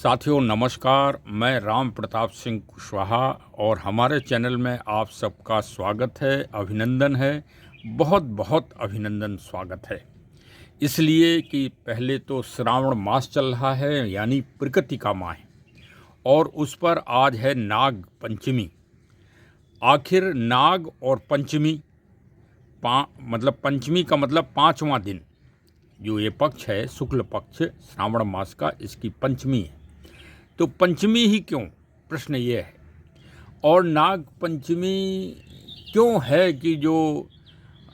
साथियों नमस्कार, मैं राम प्रताप सिंह कुशवाहा और हमारे चैनल में आप सबका स्वागत है, अभिनंदन है। बहुत बहुत अभिनंदन स्वागत है। इसलिए कि पहले तो श्रावण मास चल रहा है, यानी प्रकृति का माह है, और उस पर आज है नाग पंचमी। आखिर नाग और पंचमी मतलब पंचमी का मतलब पाँचवां दिन, जो ये पक्ष है शुक्ल पक्ष श्रावण मास का, इसकी पंचमी है। तो पंचमी ही क्यों, प्रश्न ये है। और नाग पंचमी क्यों है कि जो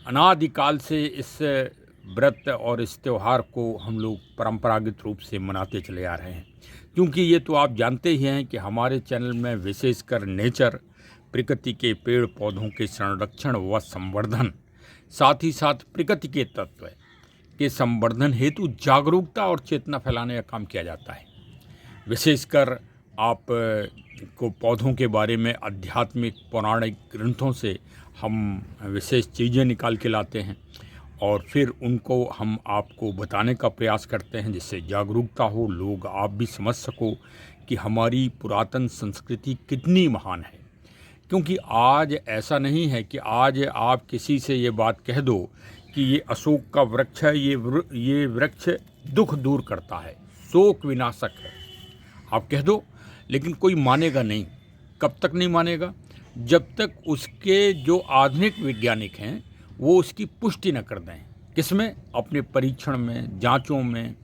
अनादिकाल से इस व्रत और इस त्यौहार को हम लोग परंपरागत रूप से मनाते चले आ रहे हैं। क्योंकि ये तो आप जानते ही हैं कि हमारे चैनल में विशेषकर नेचर, प्रकृति के पेड़ पौधों के संरक्षण व संवर्धन, साथ ही साथ प्रकृति के तत्व के संवर्धन हेतु जागरूकता और चेतना फैलाने का काम किया जाता है। विशेषकर आप को पौधों के बारे में आध्यात्मिक पौराणिक ग्रंथों से हम विशेष चीज़ें निकाल के लाते हैं और फिर उनको हम आपको बताने का प्रयास करते हैं, जिससे जागरूकता हो, लोग आप भी समझ सको कि हमारी पुरातन संस्कृति कितनी महान है। क्योंकि आज ऐसा नहीं है कि आज आप किसी से ये बात कह दो कि ये अशोक का वृक्ष है, ये वृक्ष दुख दूर करता है, शोक विनाशक है, आप कह दो, लेकिन कोई मानेगा नहीं। कब तक नहीं मानेगा? जब तक उसके जो आधुनिक वैज्ञानिक हैं वो उसकी पुष्टि न कर दें। किसमें? अपने परीक्षण में, जांचों में।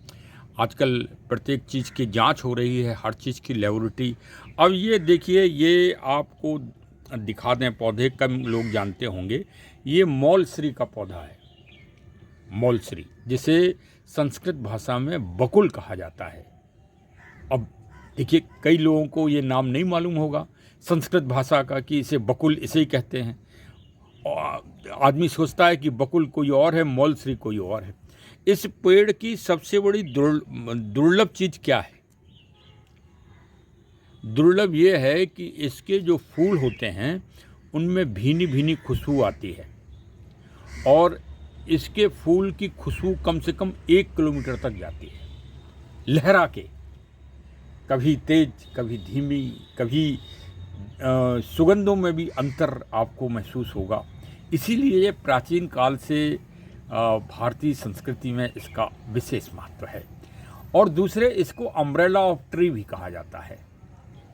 आजकल प्रत्येक चीज़ की जांच हो रही है, हर चीज़ की लैबोरेटरी। अब ये देखिए, ये आपको दिखा दें पौधे, कम लोग जानते होंगे, ये मौलश्री का पौधा है। मौलश्री, जिसे संस्कृत भाषा में बकुल कहा जाता है। अब देखिए, कई लोगों को ये नाम नहीं मालूम होगा संस्कृत भाषा का कि इसे बकुल इसे ही कहते हैं। आदमी सोचता है कि बकुल कोई और है, मौलश्री कोई और है। इस पेड़ की सबसे बड़ी दुर्लभ चीज़ क्या है? दुर्लभ ये है कि इसके जो फूल होते हैं उनमें भीनी भीनी खुशबू आती है, और इसके फूल की खुशबू कम से कम 1 किलोमीटर तक जाती है, लहरा के, कभी तेज, कभी धीमी, कभी सुगंधों में भी अंतर आपको महसूस होगा। इसीलिए ये प्राचीन काल से भारतीय संस्कृति में इसका विशेष महत्व है। और दूसरे, इसको अम्ब्रेला ऑफ ट्री भी कहा जाता है।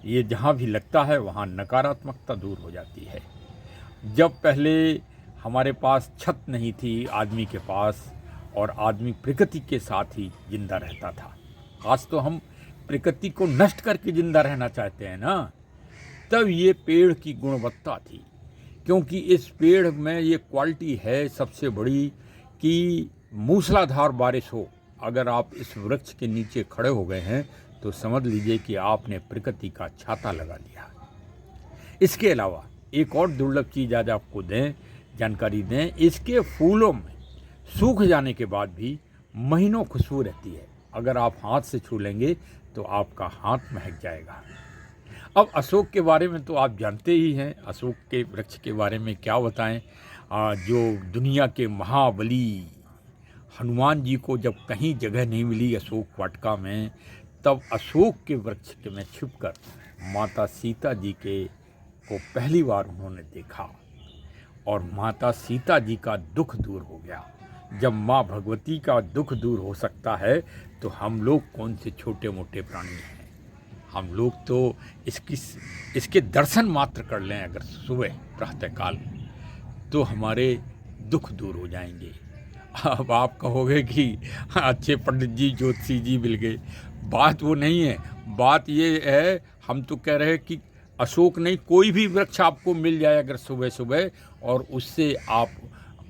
ये जहाँ भी लगता है वहाँ नकारात्मकता दूर हो जाती है। जब पहले हमारे पास छत नहीं थी आदमी के पास, और आदमी प्रकृति के साथ ही जिंदा रहता था, आज तो हम प्रकृति को नष्ट करके जिंदा रहना चाहते हैं ना, तब ये पेड़ की गुणवत्ता थी। क्योंकि इस पेड़ में ये क्वालिटी है सबसे बड़ी कि मूसलाधार बारिश हो, अगर आप इस वृक्ष के नीचे खड़े हो गए हैं तो समझ लीजिए कि आपने प्रकृति का छाता लगा लिया। इसके अलावा एक और दुर्लभ चीज़ आज आपको जानकारी दें, इसके फूलों में सूख जाने के बाद भी महीनों खुशबू रहती है। अगर आप हाथ से छू लेंगे तो आपका हाथ महक जाएगा। अब अशोक के बारे में तो आप जानते ही हैं, अशोक के वृक्ष के बारे में क्या बताएं। जो दुनिया के महाबली हनुमान जी को जब कहीं जगह नहीं मिली अशोक वाटिका में, तब अशोक के वृक्ष के में छिपकर माता सीता जी को पहली बार उन्होंने देखा, और माता सीता जी का दुख दूर हो गया। जब माँ भगवती का दुख दूर हो सकता है तो हम लोग कौन से छोटे मोटे प्राणी हैं। हम लोग तो इसके दर्शन मात्र कर लें अगर सुबह प्रातःकाल, तो हमारे दुख दूर हो जाएंगे। अब आप कहोगे कि अच्छे पंडित जी, ज्योतिषी जी मिल गए। बात वो नहीं है, बात ये है, हम तो कह रहे हैं कि अशोक नहीं, कोई भी वृक्ष आपको मिल जाए अगर सुबह सुबह, और उससे आप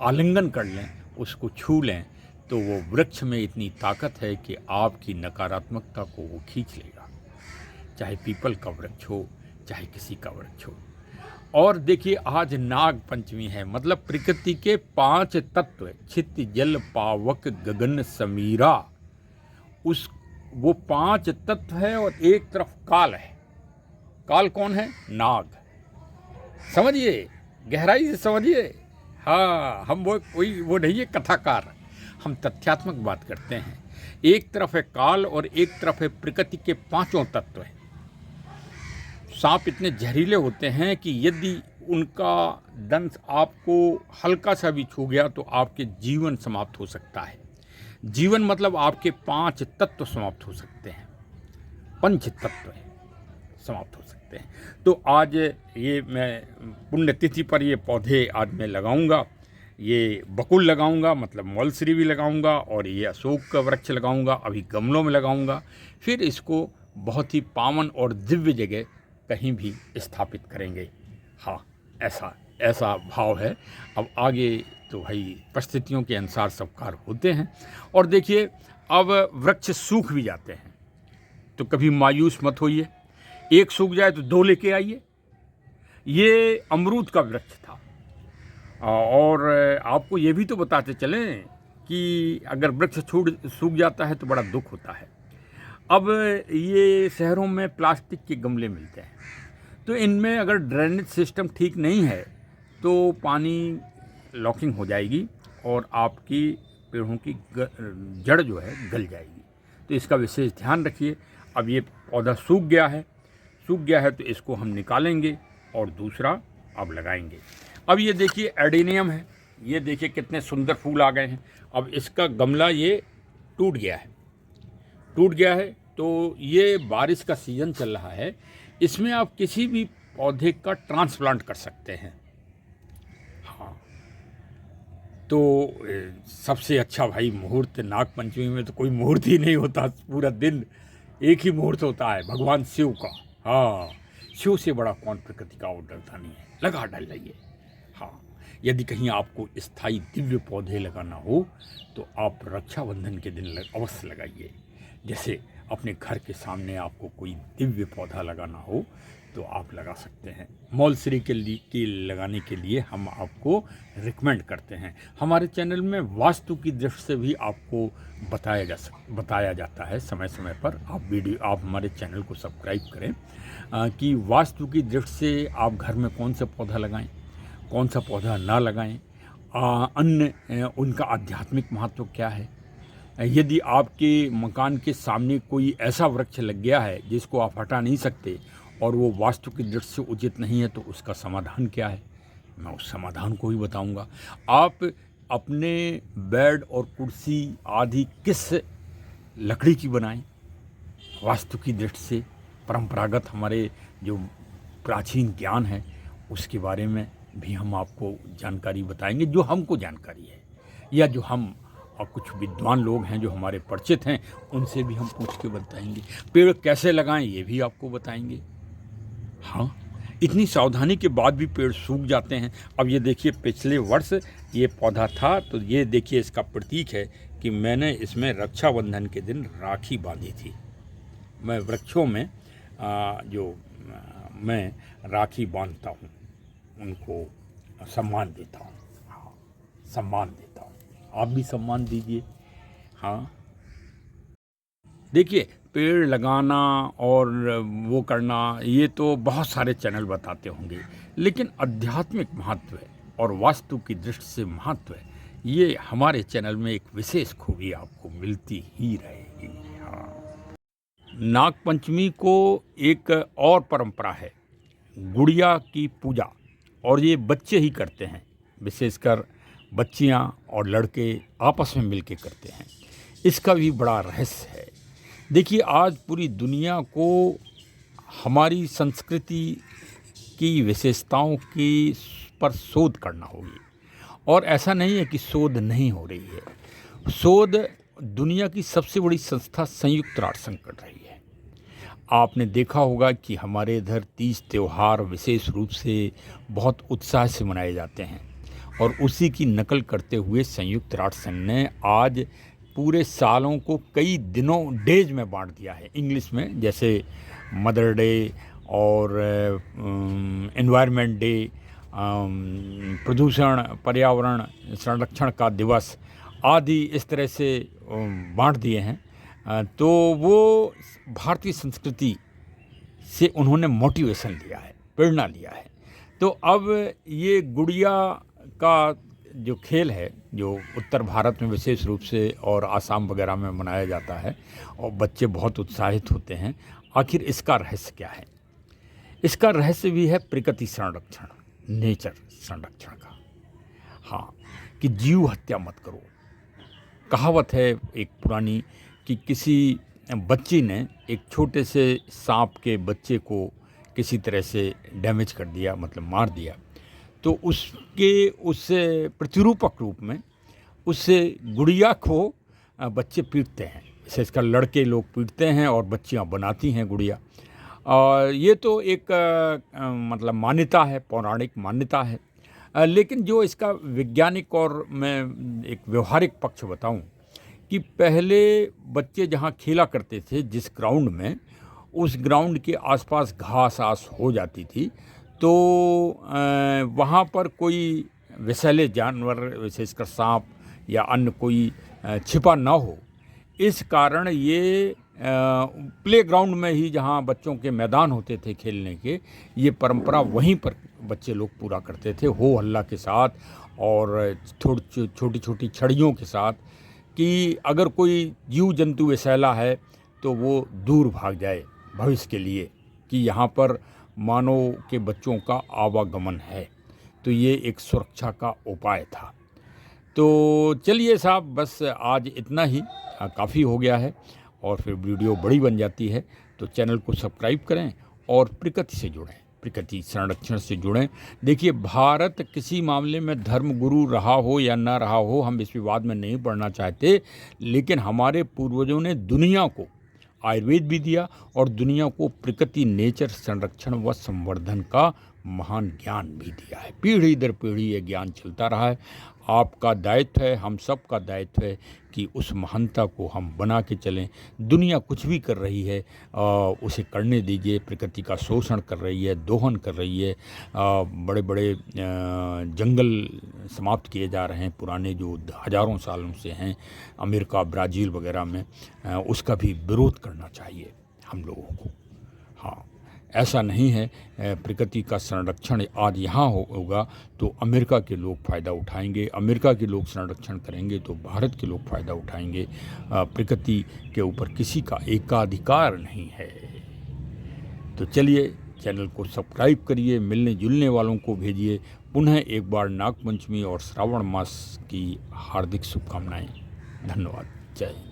आलिंगन कर लें, उसको छू लें, तो वो वृक्ष में इतनी ताकत है कि आपकी नकारात्मकता को वो खींच लेगा। चाहे पीपल का वृक्ष हो, चाहे किसी का वृक्ष हो। और देखिए, आज नाग पंचमी है, मतलब प्रकृति के 5 तत्व, क्षिति जल पावक गगन समीरा, वो 5 तत्व है, और एक तरफ काल है। काल कौन है? नाग। समझिए, गहराई से समझिए। हाँ, हम वो नहीं है कथाकार, हम तथ्यात्मक बात करते हैं। एक तरफ है काल और एक तरफ है प्रकृति के पांचों तत्व हैं। सांप इतने जहरीले होते हैं कि यदि उनका दंश आपको हल्का सा भी छू गया तो आपके जीवन समाप्त हो सकता है। जीवन मतलब आपके 5 तत्व समाप्त हो सकते हैं, पंच तत्व समाप्त हो सकते हैं। तो आज ये मैं पुण्यतिथि पर ये पौधे आज मैं लगाऊंगा। ये बकुल लगाऊंगा, मतलब मौलश्री भी लगाऊंगा, और ये अशोक का वृक्ष लगाऊंगा, अभी गमलों में लगाऊंगा। फिर इसको बहुत ही पावन और दिव्य जगह कहीं भी स्थापित करेंगे। हाँ, ऐसा भाव है। अब आगे तो भाई परिस्थितियों के अनुसार सब कार्य होते हैं। और देखिए, अब वृक्ष सूख भी जाते हैं तो कभी मायूस मत होइए। एक सूख जाए तो 2 लेके आइए। ये अमरूद का वृक्ष था। और आपको ये भी तो बताते चलें कि अगर वृक्ष सूख जाता है तो बड़ा दुख होता है। अब ये शहरों में प्लास्टिक के गमले मिलते हैं, तो इनमें अगर ड्रेनेज सिस्टम ठीक नहीं है तो पानी लॉकिंग हो जाएगी और आपकी पेड़ों की जड़ जो है गल जाएगी। तो इसका विशेष ध्यान रखिए। अब ये पौधा सूख गया है तो इसको हम निकालेंगे और दूसरा अब लगाएंगे। अब ये देखिए एडेनियम है, ये देखिए कितने सुंदर फूल आ गए हैं। अब इसका गमला ये टूट गया है तो ये बारिश का सीज़न चल रहा है, इसमें आप किसी भी पौधे का ट्रांसप्लांट कर सकते हैं। हाँ, तो सबसे अच्छा भाई मुहूर्त नाग पंचमी में तो कोई मुहूर्त ही नहीं होता, पूरा दिन एक ही मुहूर्त होता है, भगवान शिव का। हाँ, शिव से बड़ा कौन प्रकृति का और डरता नहीं है, लगा डाल जाइए। हाँ, यदि कहीं आपको स्थायी दिव्य पौधे लगाना हो तो आप रक्षाबंधन के दिन अवश्य लगाइए। जैसे अपने घर के सामने आपको कोई दिव्य पौधा लगाना हो तो आप लगा सकते हैं। मौलश्री के लगाने के लिए हम आपको रिकमेंड करते हैं। हमारे चैनल में वास्तु की दृष्टि से भी आपको बताया जाता है समय समय पर। आप हमारे चैनल को सब्सक्राइब करें कि वास्तु की दृष्टि से आप घर में कौन सा पौधा लगाएं, कौन सा पौधा ना लगाएं, अन्य उनका आध्यात्मिक महत्व क्या है। यदि आपके मकान के सामने कोई ऐसा वृक्ष लग गया है जिसको आप हटा नहीं सकते और वो वास्तु की दृष्टि से उचित नहीं है तो उसका समाधान क्या है, मैं उस समाधान को ही बताऊंगा। आप अपने बेड और कुर्सी आदि किस लकड़ी की बनाएं वास्तु की दृष्टि से। परंपरागत हमारे जो प्राचीन ज्ञान है उसके बारे में भी हम आपको जानकारी बताएंगे, जो हमको जानकारी है, या जो हम और कुछ विद्वान लोग हैं जो हमारे परिचित हैं उनसे भी हम पूछ के बताएंगे। पेड़ कैसे लगाएं ये भी आपको बताएंगे। हाँ, इतनी सावधानी के बाद भी पेड़ सूख जाते हैं। अब ये देखिए, पिछले वर्ष ये पौधा था तो ये देखिए इसका प्रतीक है कि मैंने इसमें रक्षाबंधन के दिन राखी बांधी थी। मैं वृक्षों में मैं राखी बांधता हूँ, उनको सम्मान देता हूँ। हाँ, सम्मान देता हूँ, आप भी सम्मान दीजिए। हाँ, देखिए, पेड़ लगाना और वो करना ये तो बहुत सारे चैनल बताते होंगे, लेकिन आध्यात्मिक महत्व है और वास्तु की दृष्टि से महत्व है, ये हमारे चैनल में एक विशेष खूबी आपको मिलती ही रहेगी। हाँ, नाग पंचमी को एक और परंपरा है, गुड़िया की पूजा, और ये बच्चे ही करते हैं, विशेषकर बच्चियां और लड़के आपस में मिलके करते हैं। इसका भी बड़ा रहस्य है। देखिए, आज पूरी दुनिया को हमारी संस्कृति की विशेषताओं की पर शोध करना होगी, और ऐसा नहीं है कि शोध नहीं हो रही है। शोध दुनिया की सबसे बड़ी संस्था संयुक्त राष्ट्र संघ कर रही है। आपने देखा होगा कि हमारे इधर 30 त्यौहार विशेष रूप से बहुत उत्साह से मनाए जाते हैं, और उसी की नकल करते हुए संयुक्त राष्ट्र संघ ने आज पूरे सालों को कई डेज में बांट दिया है इंग्लिश में, जैसे मदर डे और एनवायरनमेंट डे, प्रदूषण पर्यावरण संरक्षण का दिवस आदि, इस तरह से बांट दिए हैं। तो वो भारतीय संस्कृति से उन्होंने मोटिवेशन लिया है, प्रेरणा लिया है। तो अब ये गुड़िया का जो खेल है, जो उत्तर भारत में विशेष रूप से और आसाम वगैरह में मनाया जाता है और बच्चे बहुत उत्साहित होते हैं, आखिर इसका रहस्य क्या है? इसका रहस्य भी है प्रकृति संरक्षण, नेचर संरक्षण का। हाँ, कि जीव हत्या मत करो। कहावत है एक पुरानी कि किसी बच्ची ने एक छोटे से सांप के बच्चे को किसी तरह से डैमेज कर दिया, मतलब मार दिया, तो उससे प्रतिरूपक रूप में उससे गुड़िया को बच्चे पीटते हैं, विशेषकर लड़के लोग पीटते हैं और बच्चियां बनाती हैं गुड़िया। और ये तो एक मतलब मान्यता है, पौराणिक मान्यता है। लेकिन जो इसका वैज्ञानिक और मैं एक व्यवहारिक पक्ष बताऊं कि पहले बच्चे जहां खेला करते थे जिस ग्राउंड में, उस ग्राउंड के आसपास घास आस हो जाती थी, तो वहाँ पर कोई विषैले जानवर, विशेषकर सांप या अन्य कोई छिपा ना हो। इस कारण ये प्ले ग्राउंड में ही, जहाँ बच्चों के मैदान होते थे खेलने के, ये परंपरा वहीं पर बच्चे लोग पूरा करते थे, हो हल्ला के साथ और छोटी छोटी छड़ियों के साथ, कि अगर कोई जीव जंतु विषैला है तो वो दूर भाग जाए भविष्य के लिए, कि यहाँ पर मानव के बच्चों का आवागमन है। तो ये एक सुरक्षा का उपाय था। तो चलिए साहब, बस आज इतना ही काफ़ी हो गया है, और फिर वीडियो बड़ी बन जाती है। तो चैनल को सब्सक्राइब करें और प्रकृति से जुड़ें, प्रकृति संरक्षण से जुड़ें। देखिए, भारत किसी मामले में धर्मगुरु रहा हो या ना रहा हो, हम इस विवाद में नहीं पड़ना चाहते, लेकिन हमारे पूर्वजों ने दुनिया को आयुर्वेद भी दिया और दुनिया को प्रकृति, नेचर संरक्षण व संवर्धन का महान ज्ञान भी दिया है। पीढ़ी दर पीढ़ी ये ज्ञान चलता रहा है। आपका दायित्व है, हम सब का दायित्व है कि उस महानता को हम बना के चलें। दुनिया कुछ भी कर रही है, उसे करने दीजिए। प्रकृति का शोषण कर रही है, दोहन कर रही है, बड़े बड़े जंगल समाप्त किए जा रहे हैं, पुराने जो हज़ारों सालों से हैं, अमेरिका, ब्राज़ील वगैरह में, उसका भी विरोध करना चाहिए हम लोगों को। हाँ, ऐसा नहीं है। प्रकृति का संरक्षण आज यहाँ होगा तो अमेरिका के लोग फ़ायदा उठाएंगे, अमेरिका के लोग संरक्षण करेंगे तो भारत के लोग फ़ायदा उठाएंगे। प्रकृति के ऊपर किसी का एकाधिकार नहीं है। तो चलिए, चैनल को सब्सक्राइब करिए, मिलने जुलने वालों को भेजिए। पुनः एक बार नागपंचमी और श्रावण मास की हार्दिक शुभकामनाएं। धन्यवाद। जय हिंद।